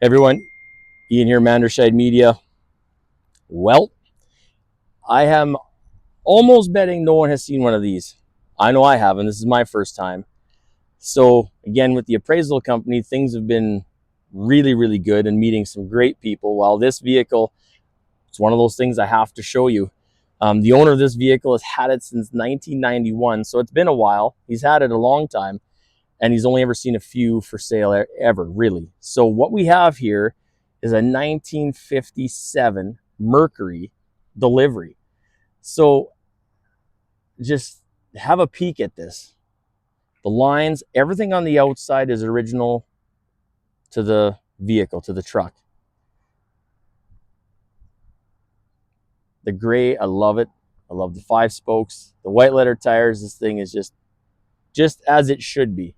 Everyone, Ian here, Manderscheid Media. Well, I am almost betting no one has seen one of these. I know I haven't. This is my first time. So again, with the appraisal company, things have been really, really good and meeting some great people. While this vehicle, it's one of those things I have to show you. The owner of this vehicle has had it since 1991, so it's been a while. He's had it a long time, and he's only ever seen a few for sale ever, really. So what we have here is a 1957 Mercury delivery. So just have a peek at this. The lines, everything on the outside is original to the vehicle, to the truck. The gray, I love it. I love the 5 spokes. The white letter tires, this thing is just as it should be.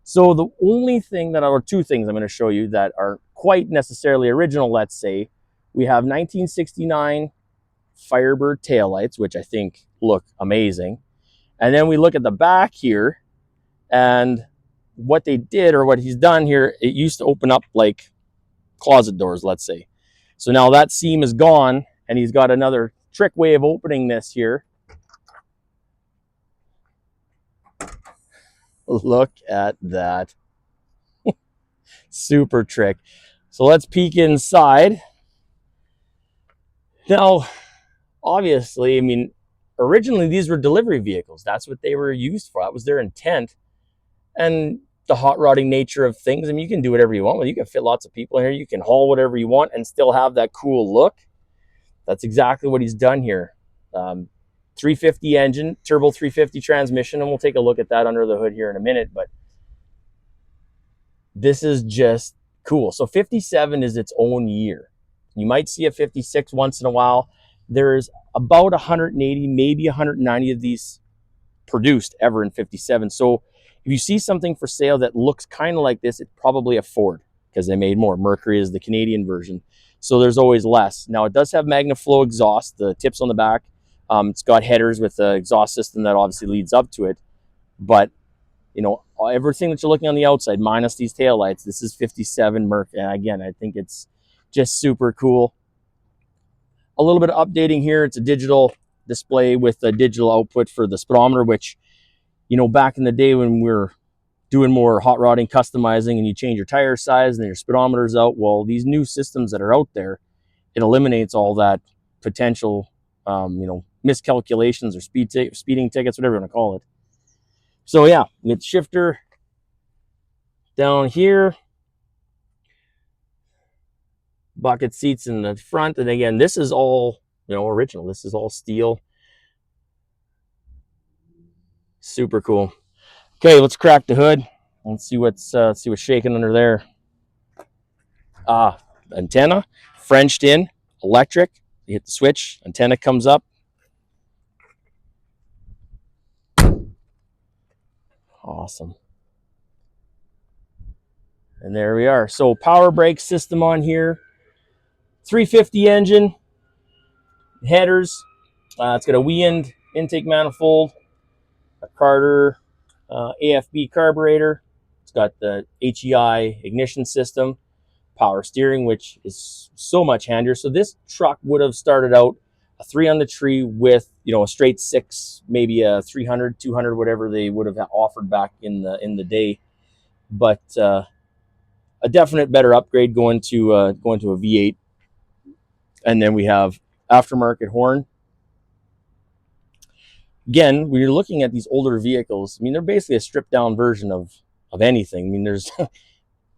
So the only thing or two things I'm going to show you that are quite necessarily original, let's say, we have 1969 Firebird taillights, which I think look amazing. And then we look at the back here, and what they did, or what he's done here, it used to open up like closet doors, let's say. So now that seam is gone, and he's got another trick way of opening this here. Look at that. Super trick. So let's peek inside. Now, obviously, I mean, originally these were delivery vehicles. That's what they were used for. That was their intent. And the hot rodding nature of things, I mean, you can do whatever you want. You can fit lots of people in here. You can haul whatever you want and still have that cool look. That's exactly what he's done here. 350 engine, turbo 350 transmission, and we'll take a look at that under the hood here in a minute. But this is just cool. So 57 is its own year. You might see a 56 once in a while. There's about 180, maybe 190 of these produced ever in 57. So if you see something for sale that looks kind of like this, it's probably a Ford, because they made more. Mercury is the Canadian version. So there's always less. Now it does have MagnaFlow exhaust, the tips on the back. It's got headers with the exhaust system that obviously leads up to it. But, you know, everything that you're looking on the outside, minus these taillights, this is 57 Merc. And again, I think it's just super cool. A little bit of updating here. It's a digital display with a digital output for the speedometer, which, you know, back in the day when we were doing more hot rodding, customizing, and you change your tire size and your speedometer's out, well, these new systems that are out there, it eliminates all that potential, you know, miscalculations or speeding tickets, whatever you want to call it. So yeah, we get shifter down here, bucket seats in the front, and again, this is all, you know, original. This is all steel. Super cool. Okay, let's crack the hood and see what's shaking under there. Antenna, Frenched in, electric. You hit the switch, antenna comes up. Awesome. And there we are. So power brake system on here. 350 engine. Headers. It's got a Weiand intake manifold. A Carter AFB carburetor. It's got the HEI ignition system. Power steering, which is so much handier. So this truck would have started out a 3 on the tree with, you know, a straight 6, maybe a 300, 200, whatever they would have offered back in the day. But a definite better upgrade going to a V8. And then we have aftermarket horn. Again, when you're looking at these older vehicles, I mean, they're basically a stripped down version of anything. I mean, there's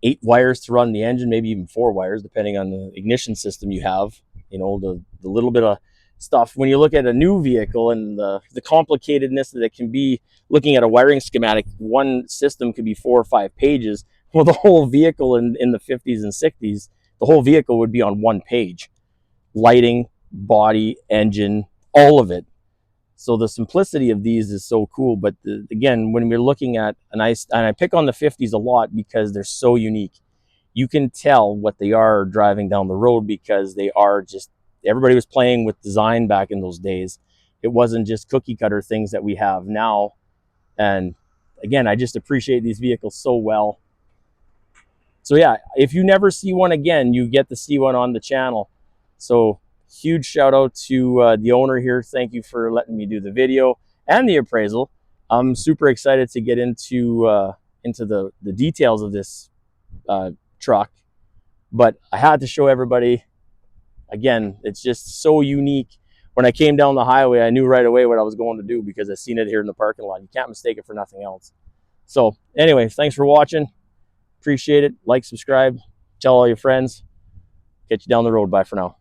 8 wires to run the engine, maybe even 4 wires, depending on the ignition system you have. You know, the little bit of stuff. When you look at a new vehicle and the complicatedness that it can be, looking at a wiring schematic, one system could be 4 or 5 pages. Well, the whole vehicle in the 50s and 60s, the whole vehicle would be on 1 page. Lighting, body, engine, all of it. So the simplicity of these is so cool. But again, when we're looking at and I pick on the 50s a lot because they're so unique. You can tell what they are driving down the road, because they are just, everybody was playing with design back in those days. It wasn't just cookie cutter things that we have now. And again, I just appreciate these vehicles so well. So yeah, if you never see one again, you get to see one on the channel. So huge shout out to the owner here. Thank you for letting me do the video and the appraisal. I'm super excited to get into the details of this truck, but I had to show everybody. Again, it's just so unique. When I came down the highway, I knew right away what I was going to do because I seen it here in the parking lot. You can't mistake it for nothing else. So anyway, thanks for watching. Appreciate it. Like, subscribe, tell all your friends. Catch you down the road. Bye for now.